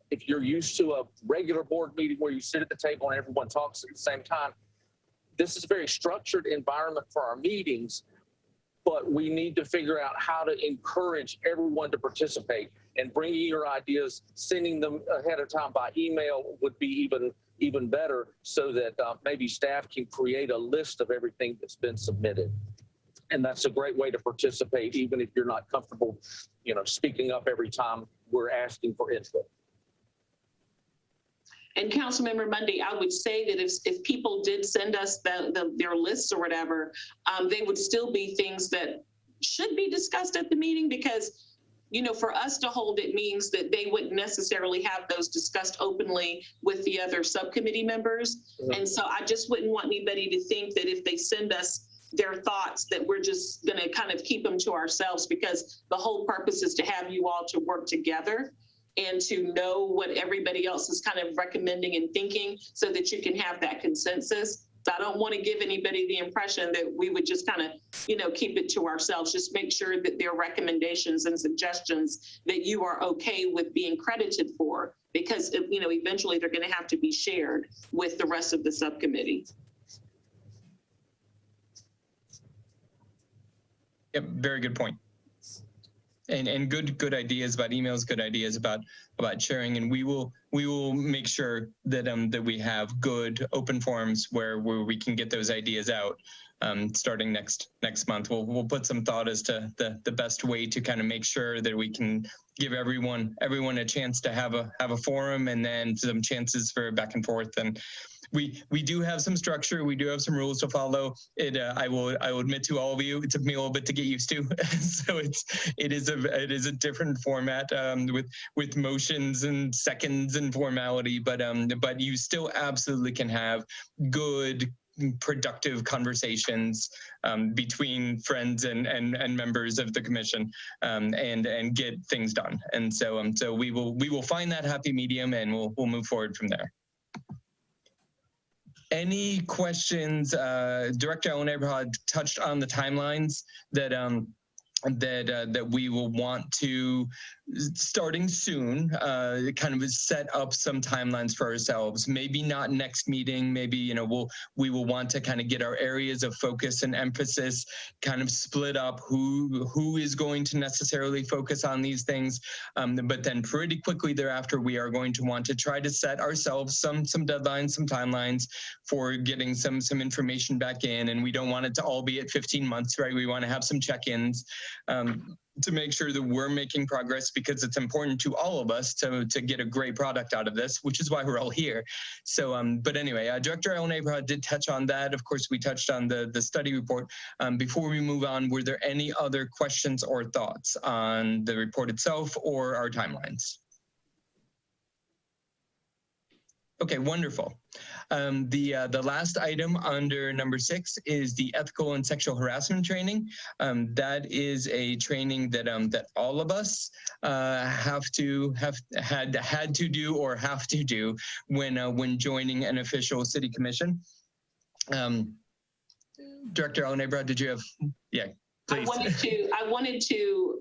if you're used to a regular board meeting where you sit at the table and everyone talks at the same time, this is a very structured environment for our meetings, but we need to figure out how to encourage everyone to participate. And bringing your ideas, sending them ahead of time by email would be even better, so that maybe staff can create a list of everything that's been submitted. And that's a great way to participate, even if you're not comfortable, speaking up every time we're asking for input. And Councilmember Mundy, I would say that if people did send us their lists or whatever, they would still be things that should be discussed at the meeting, because for us to hold it means that they wouldn't necessarily have those discussed openly with the other subcommittee members. Mm-hmm. And so I just wouldn't want anybody to think that if they send us their thoughts that we're just going to kind of keep them to ourselves, because the whole purpose is to have you all to work together and to know what everybody else is kind of recommending and thinking so that you can have that consensus. So I don't want to give anybody the impression that we would just kind of, keep it to ourselves. Just make sure that their recommendations and suggestions that you are okay with being credited for, because, eventually they're going to have to be shared with the rest of the subcommittee. Yep, very good point. And good ideas about emails, good ideas about sharing, and we will make sure that that we have good open forums where we can get those ideas out. Starting next month, we'll put some thought as to the best way to kind of make sure that we can give everyone a chance to have a forum, and then some chances for back and forth. And we do have some structure. We do have some rules to follow. I will admit to all of you, it took me a little bit to get used to. So it is a different format with motions and seconds and formality, but you still absolutely can have good, productive conversations between friends and members of the commission, and get things done. And so we will find that happy medium, and we'll move forward from there. Any questions? Director Ellen Abraham touched on the timelines that we will want to, starting soon, kind of set up some timelines for ourselves. Maybe not next meeting. Maybe we will want to kind of get our areas of focus and emphasis kind of split up. Who is going to necessarily focus on these things? But then pretty quickly thereafter, we are going to want to try to set ourselves some deadlines, some timelines for getting some information back in. And we don't want it to all be at 15 months, right? We want to have some check-ins to make sure that we're making progress, because it's important to all of us to get a great product out of this, which is why we're all here. So, but anyway, Director Ellen Abraham did touch on that. Of course, we touched on the study report. Before we move on, were there any other questions or thoughts on the report itself or our timelines? Okay, wonderful. The last item under number 6 is the ethical and sexual harassment training. That is a training that all of us had to do or have to do when joining an official city commission. Director Ellen Abraham, did you have? Yeah, please. I wanted to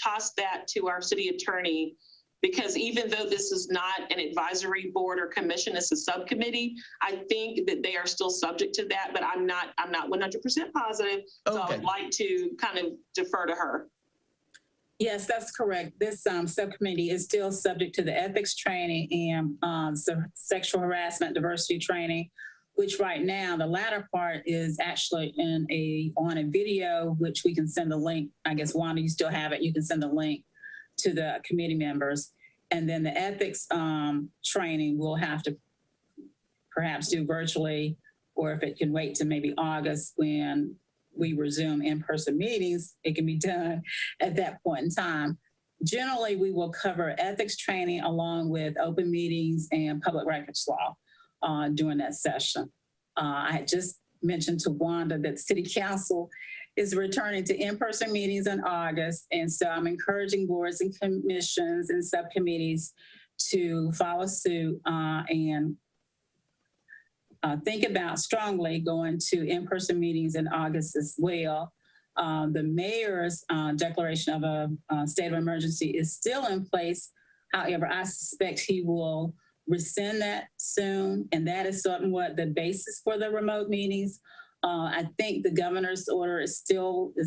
toss that to our city attorney, because even though this is not an advisory board or commission, it's a subcommittee, I think that they are still subject to that, but I'm not 100% positive. So I would like to kind of defer to her. Yes, that's correct. This subcommittee is still subject to the ethics training and sexual harassment diversity training, which right now, the latter part is actually on a video, which we can send the link. I guess, Wanda, you still have it. You can send the link to the committee members. And then the ethics training we'll have to perhaps do virtually, or if it can wait to maybe August when we resume in-person meetings, it can be done at that point in time. Generally, we will cover ethics training along with open meetings and public records law during that session. I had just mentioned to Wanda that City Council is returning to in-person meetings in August. And so I'm encouraging boards and commissions and subcommittees to follow suit and think about strongly going to in-person meetings in August as well. The mayor's declaration of a state of emergency is still in place. However, I suspect he will rescind that soon. And that is somewhat the basis for the remote meetings. I think the governor's order is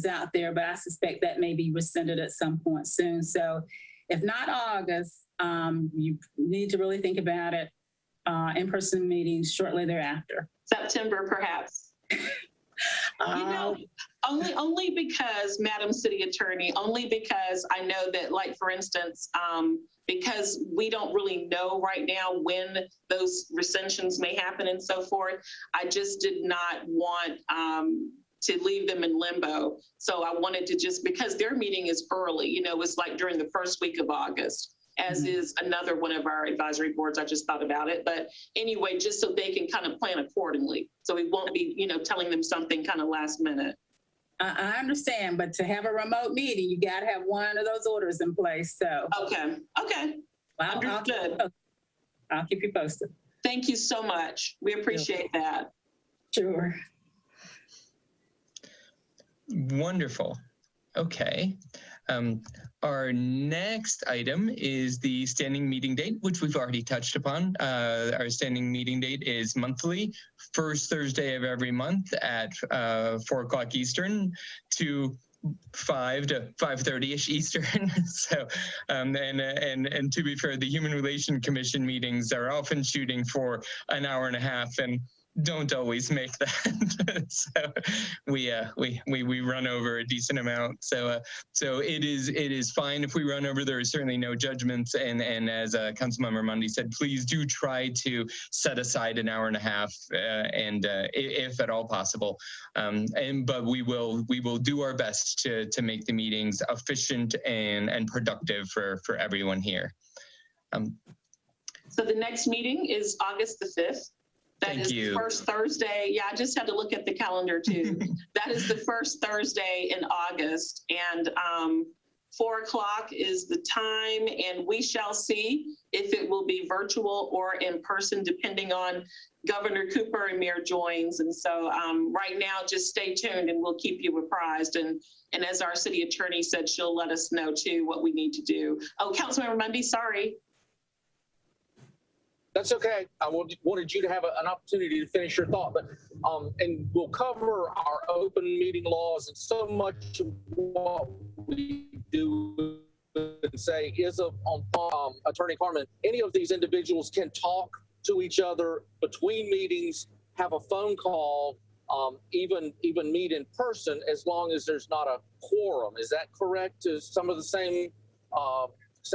out there, but I suspect that may be rescinded at some point soon. So if not August, you need to really think about it. In-person meetings shortly thereafter. September, perhaps. Only because, Madam City Attorney, only because I know that, like, for instance, because we don't really know right now when those recensions may happen and so forth, I just did not want to leave them in limbo. So I wanted to just, because their meeting is early, it's like during the first week of August. as is another one of our advisory boards. I just thought about it. But anyway, just so they can kind of plan accordingly. So we won't be, telling them something kind of last minute. I understand, but to have a remote meeting, you got to have one of those orders in place. So okay. I'll keep you posted. Thank you so much. We appreciate that. Sure. Wonderful. Okay. Our next item is the standing meeting date, which we've already touched upon. Our standing meeting date is monthly, first Thursday of every month at 4 o'clock Eastern to 5 to 5:30ish Eastern. So, and to be fair, the Human Relations Commission meetings are often shooting for an hour and a half and don't always make that. So we run over a decent amount. So it is fine if we run over. There is certainly no judgments. And as Councilmember Mundy said, please do try to set aside an hour and a half, and if at all possible. But we will do our best to make the meetings efficient and productive for everyone here. So the next meeting is August the 5th. That is the first Thursday. Yeah, I just had to look at the calendar too. That is the first Thursday in August, and 4 o'clock is the time, and we shall see if it will be virtual or in person, depending on Governor Cooper and Mayor Joines. And so right now, just stay tuned and we'll keep you apprised. And as our city attorney said, she'll let us know too what we need to do. Oh, Councilmember Mundy, sorry. That's okay. I wanted you to have an opportunity to finish your thought, but and we'll cover our open meeting laws, and so much of what we do and say is on Attorney Carmen. Any of these individuals can talk to each other between meetings, have a phone call, even meet in person, as long as there's not a quorum. Is that correct? Is some of the same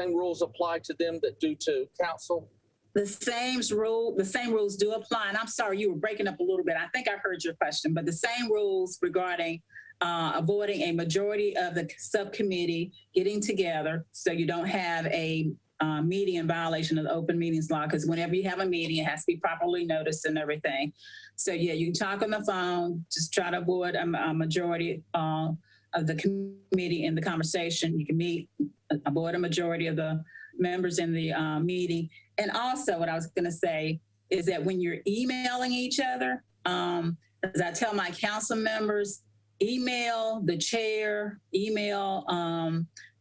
rules apply to them that do to council? The same rules do apply. And I'm sorry, you were breaking up a little bit. I think I heard your question, but the same rules regarding avoiding a majority of the subcommittee getting together, so you don't have a meeting in violation of the open meetings law, because whenever you have a meeting, it has to be properly noticed and everything. So yeah, you can talk on the phone, just try to avoid a majority of the committee in the conversation. You can avoid a majority of the members in the meeting. And also what I was gonna say is that when you're emailing each other, as I tell my council members, email the chair, email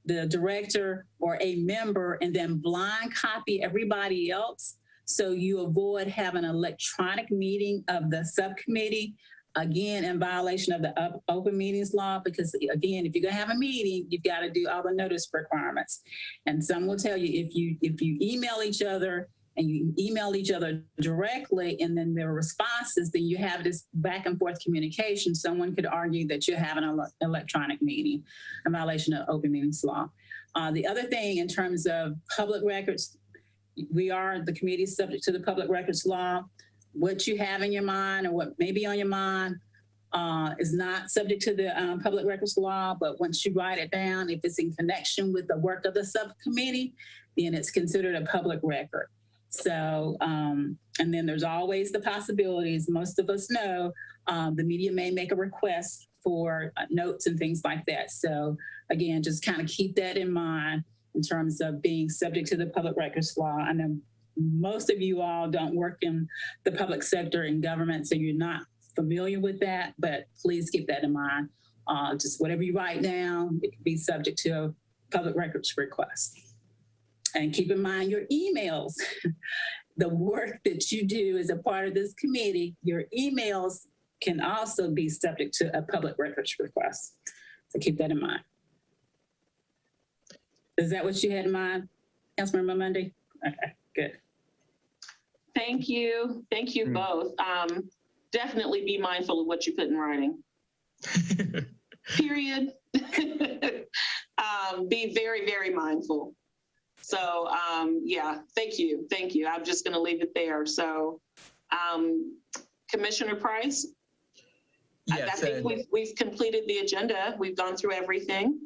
the director or a member, and then blind copy everybody else, so you avoid having an electronic meeting of the subcommittee, again, in violation of the open meetings law, because again, if you're gonna have a meeting, you've got to do all the notice requirements. And some will tell you, if you email each other and you email each other directly, and then their responses, then you have this back and forth communication. Someone could argue that you're having an electronic meeting, in violation of open meetings law. The other thing in terms of public records, the committee is subject to the public records law. What you have in your mind or what may be on your mind is not subject to the public records law, but once you write it down, if it's in connection with the work of the subcommittee, then it's considered a public record. So, and then there's always the possibilities, most of us know, the media may make a request for notes and things like that. So again, just kind of keep that in mind in terms of being subject to the public records law. I know most of you all don't work in the public sector in government, so you're not familiar with that, but please keep that in mind. Just whatever you write down, it can be subject to a public records request. And keep in mind your emails. The work that you do as a part of this committee, your emails can also be subject to a public records request. So keep that in mind. Is that what you had in mind, Councilmember Mundy? Okay, good. Thank you. Thank you both. Definitely be mindful of what you put in writing. Period. Be very, very mindful. So yeah, thank you. Thank you. I'm just gonna leave it there. So Commissioner Price, yes, I think we've completed the agenda. We've gone through everything.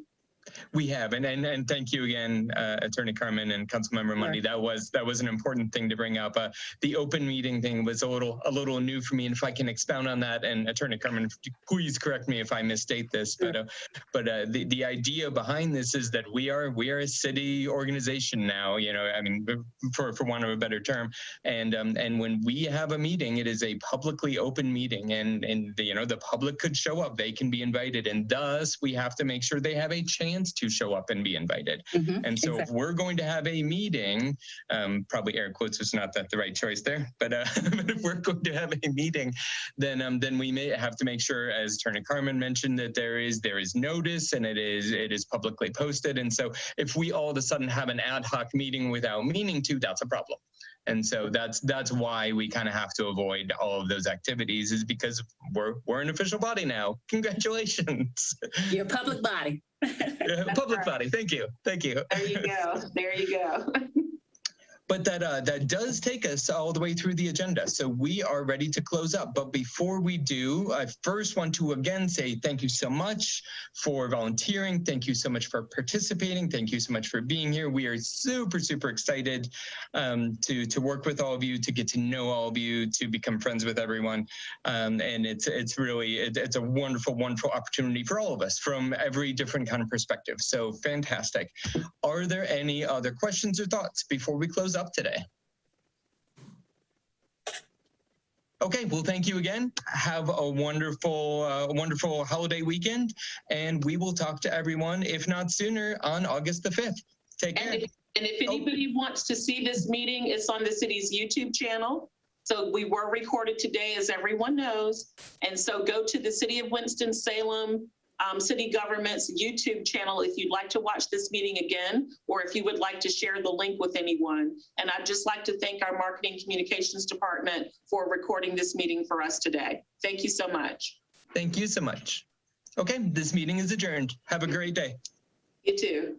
We have, and thank you again, Attorney Carmen and Councilmember Mundy. That was an important thing to bring up. The open meeting thing was a little new for me, and if I can expound on that, and Attorney Carmen, please correct me if I misstate this, but the idea behind this is that we are a city organization now. You know, I mean, for want of a better term, and when we have a meeting, it is a publicly open meeting, and the public could show up, they can be invited, and thus we have to make sure they have a chance to show up and be invited. And so if we're going to have a meeting, probably air quotes was not the right choice there, but if we're going to have a meeting, then we may have to make sure, as Attorney Carmen mentioned, that there is notice and it is publicly posted. And so if we all of a sudden have an ad hoc meeting without meaning to, that's a problem. And so that's why we kind of have to avoid all of those activities, is because we're an official body now. Congratulations. You're a public body. Public body. Thank you. Thank you. There you go. There you go. But that does take us all the way through the agenda. So we are ready to close up. But before we do, I first want to again say thank you so much for volunteering. Thank you so much for participating. Thank you so much for being here. We are super, super excited to work with all of you, to get to know all of you, to become friends with everyone. And it's really a wonderful, wonderful opportunity for all of us from every different kind of perspective. So fantastic. Are there any other questions or thoughts before we close up today? Okay, well, thank you again. Have a wonderful holiday weekend, and we will talk to everyone, if not sooner, on August the 5th. Take care. And if anybody wants to see this meeting, it's on the city's YouTube channel. So we were recorded today, as everyone knows. And so go to the City of Winston-Salem city government's YouTube channel if you'd like to watch this meeting again, or if you would like to share the link with anyone. And I'd just like to thank our marketing communications department for recording this meeting for us today. Thank you so much. Thank you so much. Okay, this meeting is adjourned. Have a great day. You too.